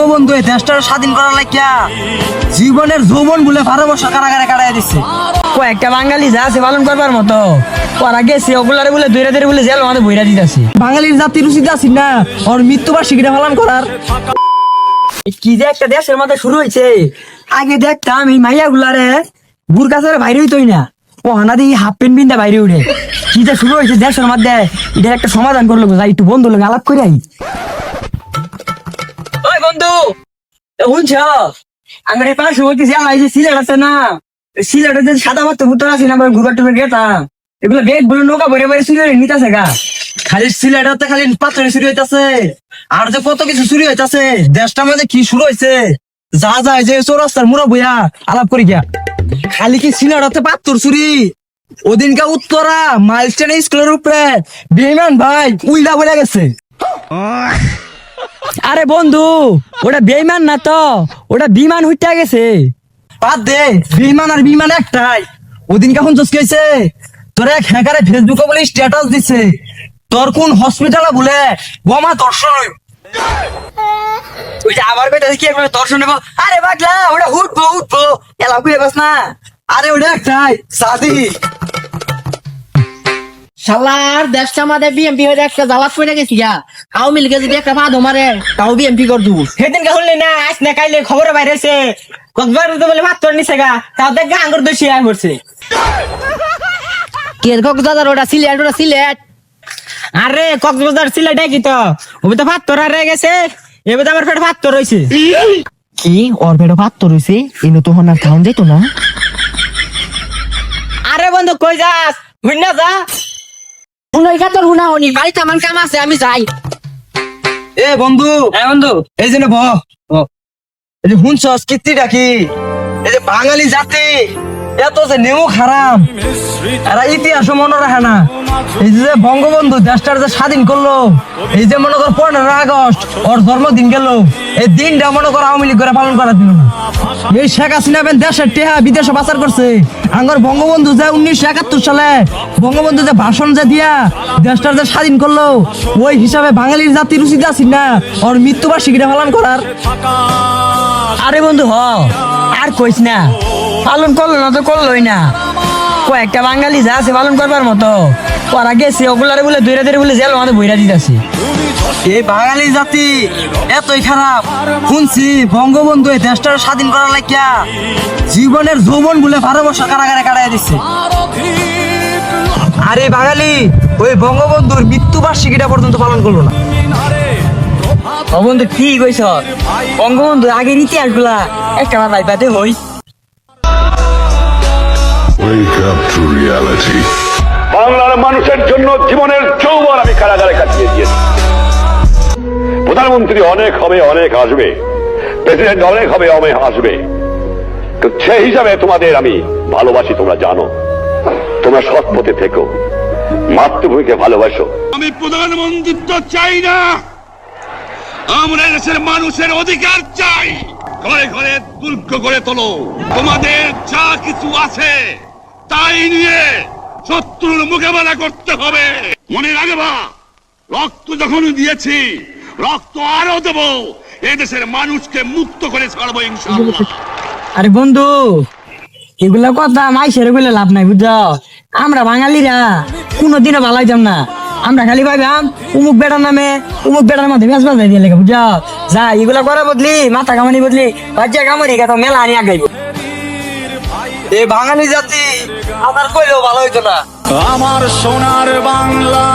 বঙ্গবন্ধু এই দেশটা স্বাধীন করার লাগিয়া জীবনের যৌবন বলে 12 বছর কারাগারে কাটাই দিচ্ছে। কয়েকটা বাঙালি যা আছে পালন করবার মতো ওরা গেছে ওগুলারে বলে দৈরা দৈরা বলে জেল আমাদের বইরা দিতেছে। বাঙালির জাতির উচিত আছে না ওর মৃত্যুবার্ষিকীটা পালন করার। কি যে একটা দেশের মধ্যে শুরু হয়েছে, আগে দেখতাম এই মাইয়া গুলারে বুরকা ছাড়া বাইরে হইতোই না, ও হানা দিয়ে হাফ প্যান্ট বিন্দা বাইরে উঠে। কি যে শুরু হয়েছে দেশের মধ্যে, এটার একটা সমাধান করলো যাই একটু বন্ধু লোক আলাপ করে আই। ওই বন্ধু শুনছ, আমার এই পাশে হইতে জেল যে সিলেট আছে না, সিলেটের যে সাদা মাত্র ভুতর আছে না, ঘুরবার টুবার গেতাম, এগুলো বেগ বলে নৌকা ভরে ভরে চুরি হয়ে নিতেছে গা। খালি সিলেটে খালি পাথরে চুরি হইতাছে, আর যে কত কিছু চুরি হইতাছে। দেশটার মধ্যে কি শুরু হয়েছে যা যায় যে চৌরাস্তার মুড়া বইয়া আলাপ করি গিয়া। খালি কি সিলেটে পাথর চুরি, ওদিনকে উত্তরা মাইলস্টেন স্কুলের উপরে বেইমান ভাই উইলা বলে গেছে। আরে বন্ধু ওটা বেইমান না তো, ওটা বিমান হইতে গেছে। বাদ দে, বিমান আর বিমান একটাই। ওদিন কখন চুস গেছে তোর এক হ্যাকারে ফেসবুকে বলে স্ট্যাটাস দিছে তোর কোন হসপিটালে বলে বোমা দর্শন হইব। ওই যে আবার কইতাছে কি একবার দর্শন নেব। আরে বাগলা ওটা উঠবো উঠবো এলা কইে বাস না। আরে ওটা একটাই সাদি। শালার দেশটা আমাদের বিএমপি হয়ে একটা জ্বালাত করে গেছি গা। আওয়ামী লীগে যদি একটা বাদ মারে তাও বিএমপি কর দু। সেদিন কা হলে না আজ না কাইলে খবর বাইরেছে কক্সবাজার তো বলে মাত্র নিছে গা, তাও দেখ আঙ্গুর দোষী আয় করছে। কে কক্সবাজার ওটা সিলেট। আরে কক্সবাজার সিলেট কি তো ওবে তো ভাত তোরা রয়ে গেছে, এবার তো আমার পেটে ভাত তোর রয়েছে। কি ওর পেটে ভাত তো রয়েছে, এনে তো হনার খাওয়ান যাইতো না। আরে বন্ধু কই যাস, হুই না যা। হুনাই খাতর হুনা হনি বাড়িতে আমার কাম আছে আমি যাই। এ বন্ধু, হ্যাঁ বন্ধু এই যে এই যে শুনছস কীর্তিটা কি, এই যে বাঙালি জাতি এত যে নেও খারাপ, এরা ইতিহাস মনে রাখে না। এই যে বঙ্গবন্ধু দেশটার যে স্বাধীন করলো, এই যে মনে কর 15 আগস্ট ওর জন্মদিন গেল, এই দিনটা মনে কর আওয়ামী লীগ করে পালন করার দিল না। এই শেখ হাসিনা দেশের টেহা বিদেশে পাচার করছে। আঙ্গর বঙ্গবন্ধু যে 1971 সালে বঙ্গবন্ধু যে ভাষণ যে দিয়া দেশটার যে স্বাধীন করলো, ওই হিসাবে বাঙালির জাতির উচিত আছে না ওর মৃত্যুবার্ষিকীটা পালন করার। আরে বন্ধু হ আর কইস না, পালন করলো না তো করলোই না। কয়েকটা বাঙালি যা আছে পালন করবার মতো ওরা গেছে ওগুলারে বলে দৈরা দৈরা বলে জেল আমাদের বইরা দিতেছে। এই বাঙালি জাতি এতই খারাপ, শুনছি বঙ্গবন্ধু এই দেশটার স্বাধীন করার লাগিয়া জীবনের যৌবন বলে 12 বছর কারাগারে কাটাই দিচ্ছে। আর এই বাঙালি ওই বঙ্গবন্ধুর মৃত্যুবার্ষিকীটা পর্যন্ত পালন করলো না। ও বন্ধু কি কইস, বঙ্গবন্ধু আগের ইতিহাস গুলা একটা বার ভাইবাতে হই। Wake up to reality. বাংলার মানুষের জন্য জীবনের যৌবন আমি কারাগারে কাটিয়ে দিয়েছি। প্রধানমন্ত্রী অনেক হবে, অনেক আসবে, প্রেসিডেন্ট অনেক হবে, অনেক আসবে, তো সেই হিসাবে তোমাদের আমি ভালোবাসি। তোমরা জানো, তোমরা সৎ পথে থেকো, মাতৃভূমিকে ভালোবাসো। আমি প্রধানমন্ত্রিত্ব চাই না, আমরা দেশের মানুষের অধিকার চাই। ঘরে ঘরে দুর্গ করে তোলো, তোমাদের যা কিছু আছে তাই নিয়ে শত্রুর মোকাবেলা করতে হবে। মনে রাখবা, রক্ত যখন দিয়েছি রক্ত আরো দেব, এদেশের মানুষকে মুক্ত করে ছাড়বো ইনশাআল্লাহ। আরে বন্ধু এগুলা কথা মাইসের বলে লাভ নাই বুঝছ। আমরা বাঙালিরা কোনোদিনও ভালো হইতাম না, আমরা খালি ভাইবাম উমুক বেটার নামে উমুক বেটার মধ্যে মেজ বাজাই দিয়ে লেগে বুঝছ। যা এগুলা করার বদলি মাথা কামানি বদলি বাচ্চা কামানি গেত মেলা আনি আগাইব। এই বাঙালি জাতি আমার কইলেও ভালো হইতো না। আমার সোনার বাংলা।